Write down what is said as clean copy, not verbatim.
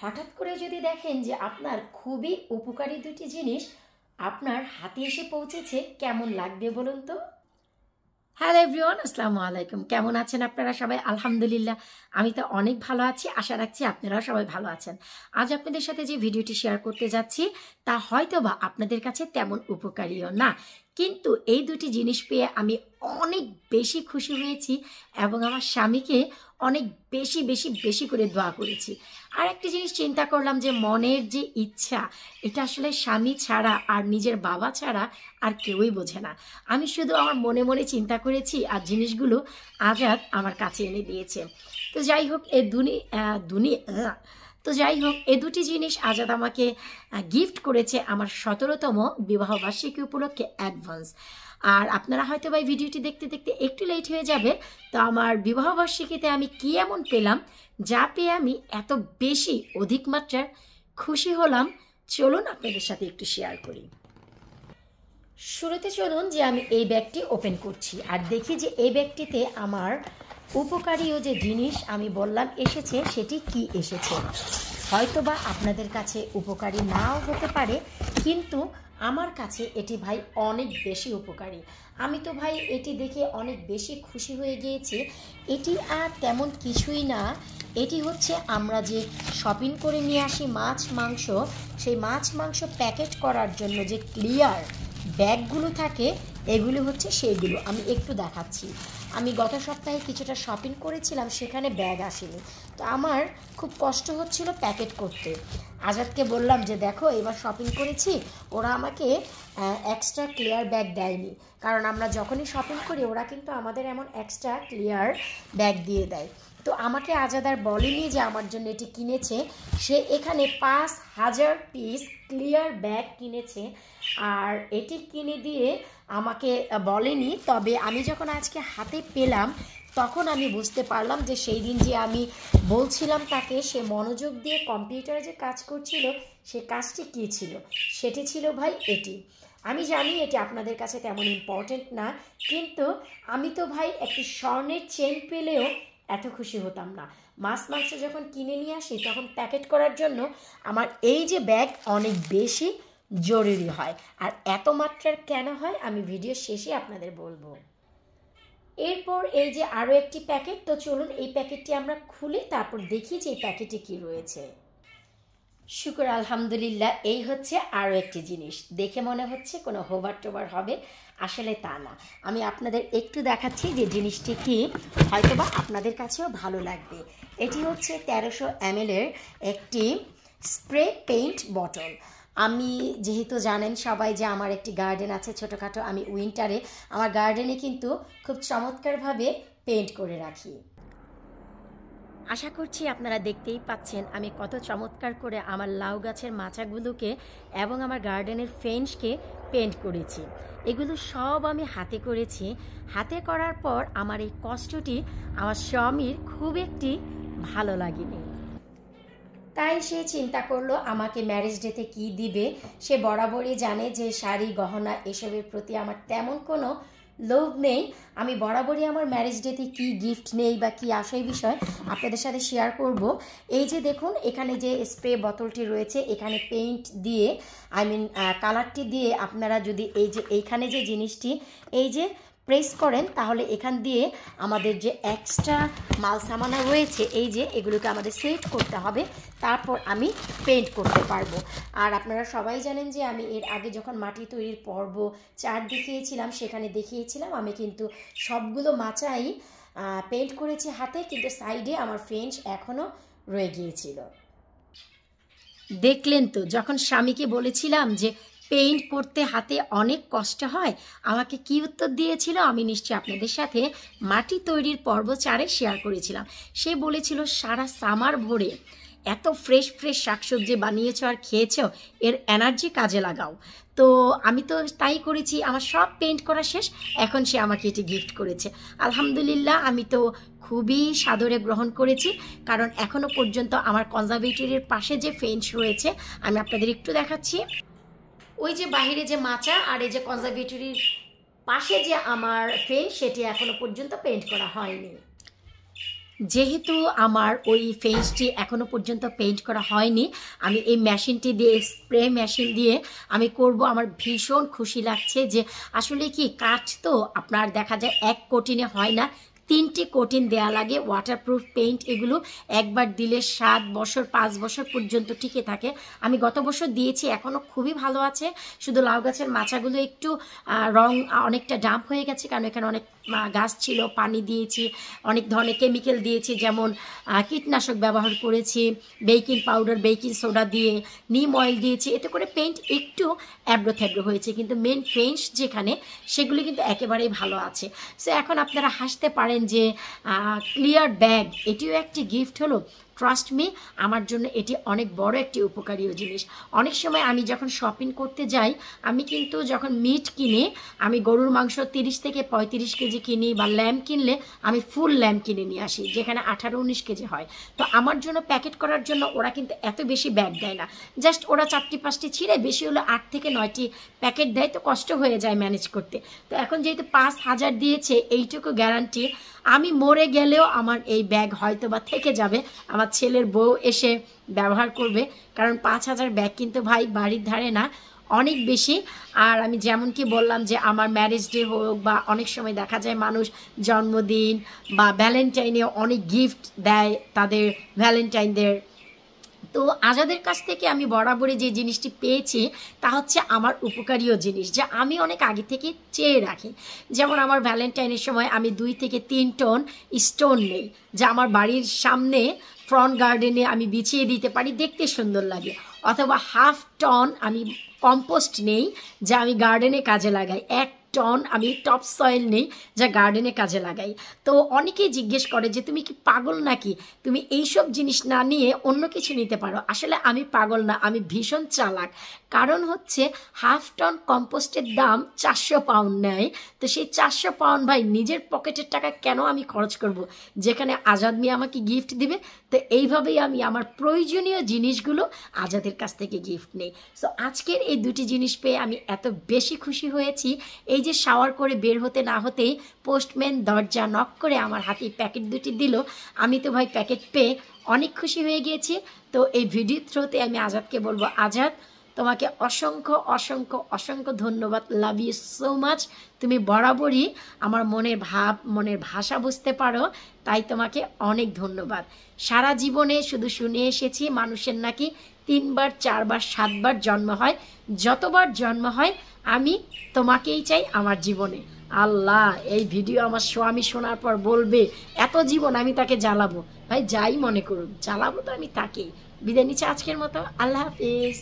হঠাৎ করে যদি দেখেন যে আপনার খুবই উপকারী দুটি জিনিস আপনার হাতে এসে পৌঁছেছে, কেমন লাগবে বলুন তো? হ্যালো এভরিওয়ান, আসসালামু আলাইকুম। কেমন আছেন আপনারা সবাই? আলহামদুলিল্লাহ, আমি তো অনেক ভালো আছি। আশা রাখছি আপনারাও সবাই ভালো আছেন। আজ আপনাদের সাথে যে ভিডিওটি শেয়ার করতে যাচ্ছি তা হয়তো বা আপনাদের কাছে তেমন উপকারীও না, কিন্তু এই দুটি জিনিস পেয়ে আমি অনেক বেশি খুশি হয়েছি এবং আমার স্বামীকে অনেক বেশি বেশি বেশি করে দোয়া করেছি। আর একটা জিনিস চিন্তা করলাম যে মনের যে ইচ্ছা, এটা আসলে স্বামী ছাড়া আর নিজের বাবা ছাড়া আর কেউই বোঝে না। আমি শুধু আমার মনে মনে চিন্তা করেছি আর জিনিসগুলো আজাদ আমার কাছে এনে দিয়েছে। তো যাই হোক, এই দুটি জিনিস আজাদ আমাকে গিফট করেছে আমার 17তম বিবাহবার্ষিকী উপলক্ষে অ্যাডভান্স। আর আপনারা হয়তো বা ভিডিওটি দেখতে দেখতে একটু লেট হয়ে যাবে। তো আমার বিবাহবার্ষিকীতে আমি কি এমন পেলাম যা পেয়ে আমি এত বেশি অধিক মাত্রার খুশি হলাম, চলুন আপনাদের সাথে একটু শেয়ার করি। শুরুতে চলুন যে আমি এই ব্যাগটি ওপেন করছি আর দেখি যে এই ব্যাগটিতে আমার উপকারীও যে জিনিস আমি বললাম এসেছে সেটি কি এসেছে। হয়তোবা আপনাদের কাছে উপকারী নাও হতে পারে, কিন্তু আমার কাছে এটি ভাই অনেক বেশি উপকারী। আমি তো ভাই এটি দেখে অনেক বেশি খুশি হয়ে গিয়েছি। এটি আর তেমন কিছুই না, এটি হচ্ছে আমরা যে শপিং করে নিয়ে আসি মাছ মাংস, সেই মাছ মাংস প্যাকেট করার জন্য যে ক্লিয়ার ব্যাগগুলো থাকে, এগুলো হচ্ছে সেইগুলো। আমি একটু দেখাচ্ছি। আমি গত সপ্তাহে কিছুটা শপিং করেছিলাম, সেখানে ব্যাগ আসেনি, তো আমার খুব কষ্ট হচ্ছিল প্যাকেট করতে। আজাদকে বললাম যে দেখো এবার শপিং করেছি, ওরা আমাকে এক্সট্রা ক্লিয়ার ব্যাগ দেয়নি, কারণ আমরা যখনই শপিং করি ওরা কিন্তু আমাদের এমন এক্সট্রা ক্লিয়ার ব্যাগ দিয়ে দেয়। তো আমাকে আজাদ আর বলেনি যে আমার জন্য এটি কিনেছে, সে এখানে 5000 পিস ক্লিয়ার ব্যাগ কিনেছে আর এটি কিনে দিয়ে আমাকে বলেনি। তবে আমি যখন আজকে হাতে পেলাম তখন আমি বুঝতে পারলাম যে সেই দিন যে আমি বলছিলাম তাকে, সে মনোযোগ দিয়ে কম্পিউটারে যে কাজ করছিল সে কাজটি কী ছিল, সেটি ছিল ভাই এটি। আমি জানি এটি আপনাদের কাছে তেমন ইম্পর্টেন্ট না, কিন্তু আমি তো ভাই একটি স্বর্ণের চেন পেলেও এত খুশি হতাম না। মাছ মাংস যখন কিনে নিয়ে আসি তখন প্যাকেট করার জন্য আমার এই যে ব্যাগ অনেক বেশি জরুরি হয়। আর এত মাত্রার কেন হয় আমি ভিডিও শেষে আপনাদের বলবো। এরপর এই যে আরও একটি প্যাকেট, তো চলুন এই প্যাকেটটি আমরা খুলি, তারপর দেখি যে এই প্যাকেটে কি রয়েছে। শুকর আলহামদুলিল্লাহ, এই হচ্ছে আরও একটি জিনিস। দেখে মনে হচ্ছে কোনো হোভার টোভার হবে, আসলে তা না। আমি আপনাদের একটু দেখাচ্ছি যে জিনিসটি কি, হয়তোবা আপনাদের কাছেও ভালো লাগবে। এটি হচ্ছে 1300 ml একটি স্প্রে পেইন্ট বটল। আমি যেহেতু জানেন সবাই যে আমার একটি গার্ডেন আছে ছোটোখাটো, আমি উইন্টারে আমার গার্ডেনে কিন্তু খুব চমৎকারভাবে পেইন্ট করে রাখি। আশা করছি আপনারা দেখতেই পাচ্ছেন আমি কত চমৎকার করে আমার লাউ গাছের মাচাগুলোকে এবং আমার গার্ডেনের ফেন্সকে পেইন্ট করেছি। এগুলো সব আমি হাতে করেছি। হাতে করার পর আমার এই কষ্টটি আমার স্বামীর খুব একটি ভালো লাগেনি, তাই সে চিন্তা করলো আমাকে ম্যারেজ ডেতে কী দিবে। সে বরাবরই জানে যে শাড়ি গহনা এসবের প্রতি আমার তেমন কোনো লোভ নেই। আমি বরাবরই আমার ম্যারেজ ডেতে কী গিফট নেই বা কী আসে এই বিষয় আপনাদের সাথে শেয়ার করব। এই যে দেখুন এখানে যে স্প্রে বোতলটি রয়েছে, এখানে পেইন্ট দিয়ে কালারটি দিয়ে আপনারা যদি এই যে এইখানে যে জিনিসটি এই যে প্রেস করেন তাহলে এখান দিয়ে আমাদের যে এক্সট্রা মাল সামানা রয়েছে এই যে এগুলোকে আমাদের সেট করতে হবে, তারপর আমি পেইন্ট করতে পারবো। আর আপনারা সবাই জানেন যে আমি এর আগে যখন মাটি তৈরির পর্ব 4 দেখিয়েছিলাম সেখানে দেখিয়েছিলাম আমি কিন্তু সবগুলো মাচাই পেইন্ট করেছি হাতে, কিন্তু সাইডে আমার ফেন্স এখনও রয়ে গিয়েছিল। দেখলেন তো, যখন স্বামীকে বলেছিলাম যে পেইন্ট করতে হাতে অনেক কষ্ট হয়, আমাকে কি উত্তর দিয়েছিল আমি নিশ্চয়ই আপনাদের সাথে মাটি তৈরির পর্ব 4-এ শেয়ার করেছিলাম। সে বলেছিল সারা সামার ভরে এত ফ্রেশ ফ্রেশ শাকসবজি বানিয়েছো আর খেয়েছো, এর এনার্জি কাজে লাগাও। তো আমি তো তাই করেছি, আমার সব পেইন্ট করা শেষ, এখন সে আমাকে এটি গিফট করেছে। আলহামদুলিল্লাহ, আমি তো খুবই সাদরে গ্রহণ করেছি, কারণ এখনও পর্যন্ত আমার কনজারভেটরির পাশে যে ফেন্স রয়েছে আমি আপনাদের একটু দেখাচ্ছি। ওই যে বাইরে যে মাচা আর এই যে কনজারভেটরির পাশে যে আমার ফেন্স, সেটি এখনো পর্যন্ত পেইন্ট করা হয়নি। যেহেতু আমার ওই ফেন্সটি এখনো পর্যন্ত পেইন্ট করা হয়নি, আমি এই মেশিনটি দিয়ে, স্প্রে মেশিন দিয়ে আমি করব। আমার ভীষণ খুশি লাগছে যে আসলে কি কাঠ তো আপনার দেখা যায় এক কোটিনে হয় না, 3টি কোটিং দেয়া লাগে। ওয়াটারপ্রুফ পেইন্ট এগুলো একবার দিলে 7 বছর 5 বছর পর্যন্ত টিকে থাকে। আমি গত বছর দিয়েছি, এখনও খুবই ভালো আছে। শুধু লাউ গাছের মাচাগুলো একটু রং অনেকটা ডাম্প হয়ে গেছে, কারণ এখানে অনেক গাছ ছিল, পানি দিয়েছি, অনেক ধরনের কেমিক্যাল দিয়েছি, যেমন কীটনাশক ব্যবহার করেছি, বেকিং পাউডার, বেকিং সোডা দিয়ে, নিম অয়েল দিয়েছি। এতে করে পেইন্ট একটু অ্যাব্রো থ্যাব্রো হয়েছে, কিন্তু মেন ফেন্স যেখানে সেগুলি কিন্তু একেবারেই ভালো আছে। সো এখন আপনারা হাসতে পারেন যে ক্লিয়ার ব্যাগ এটিও একটি গিফট হলো। ট্রাস্ট মি, আমার জন্য এটি অনেক বড় একটি উপকারীয় জিনিস। অনেক সময় আমি যখন শপিং করতে যাই, আমি কিন্তু যখন মিট কিনি, আমি গরুর মাংস 30 থেকে 35 কেজি কিনি, বা ল্যাম্প কিনলে আমি ফুল ল্যাম্প কিনে নিয়ে আসি, যেখানে 18-19 কেজি হয়। তো আমার জন্য প্যাকেট করার জন্য ওরা কিন্তু এত বেশি ব্যাগ দেয় না, জাস্ট ওরা 4টি-5টি ছিঁড়ে বেশি হলে 8 থেকে 9টি প্যাকেট দেয়, তো কষ্ট হয়ে যায় ম্যানেজ করতে। তো এখন যেহেতু 5000 দিয়েছে, এইটুকু গ্যারান্টি আমি মরে গেলেও আমার এই ব্যাগ হয়তো বা থেকে যাবে, আমার ছেলের বউ এসে ব্যবহার করবে, কারণ 5000 ব্যাগ কিন্তু ভাই বাড়ির ধারে না, অনেক বেশি। আর আমি যেমন কি বললাম যে আমার ম্যারেজ ডে হোক, বা অনেক সময় দেখা যায় মানুষ জন্মদিন বা ভ্যালেন্টাইনে অনেক গিফট দেয় তাদের ভ্যালেন্টাইনদের। তো আজাদের কাছ থেকে আমি বরাবরই যে জিনিসটি পেয়েছি তা হচ্ছে আমার উপকারীয় জিনিস, যা আমি অনেক আগে থেকে চেয়ে রাখি। যেমন আমার ভ্যালেন্টাইনের সময় আমি 2 থেকে 3 টন স্টোন নেই, যা আমার বাড়ির সামনে ফ্রন্ট গার্ডেনে আমি বিছিয়ে দিতে পারি, দেখতে সুন্দর লাগে। অথবা 1/2 টন আমি কম্পোস্ট নেই, যা আমি গার্ডেনে কাজে লাগাই। 1 টন আমি টপ সয়েল নেই, যা গার্ডেনে কাজে লাগাই। তো অনেকেই জিজ্ঞেস করে যে তুমি কি পাগল নাকি, তুমি এইসব জিনিস না নিয়ে অন্য কিছু নিতে পারো। আসলে আমি পাগল না, আমি ভীষণ চালাক। কারণ হচ্ছে 1/2 টন কম্পোস্টের দাম 400 পাউন্ড নেয়। তো সেই 400 পাউন্ড ভাই নিজের পকেটের টাকা কেন আমি খরচ করব, যেখানে আজাদ মিয়া আমাকে গিফট দিবে। তো এইভাবেই আমি আমার প্রয়োজনীয় জিনিসগুলো আজাদের কাছ থেকে গিফট নেই। সো আজকের এই 2টি জিনিস পেয়ে আমি এত বেশি খুশি হয়েছি। এই যে শাওয়ার করে বের হতে না হতেই পোস্টম্যান দরজা নক করে আমার হাতে প্যাকেট 2টি দিল, আমি তো ভাই প্যাকেট পেয়ে অনেক খুশি হয়ে গিয়েছি। তো এই ভিডিও থ্রুতে আমি আজাদকে বলবো, আজাদ তোমাকে অসংখ্য অসংখ্য অসংখ্য ধন্যবাদ, লাভ ইউ সো মাচ। তুমি বরাবরই আমার মনের ভাব, মনের ভাষা বুঝতে পারো, তাই তোমাকে অনেক ধন্যবাদ। সারা জীবনে শুধু শুনে এসেছি মানুষের নাকি 3 বার 4 বার 7 বার জন্ম হয়, যতবার জন্ম হয় আমি তোমাকেই চাই আমার জীবনে। আল্লাহ, এই ভিডিও আমার স্বামী শোনার পর বলবে এত জীবন আমি তাকে জ্বালাবো। ভাই যাই মনে করুন, জ্বালাবো তো আমি তাকেই। বিদায় নিচ্ছি আজকের মতো, আল্লাহ হাফিজ।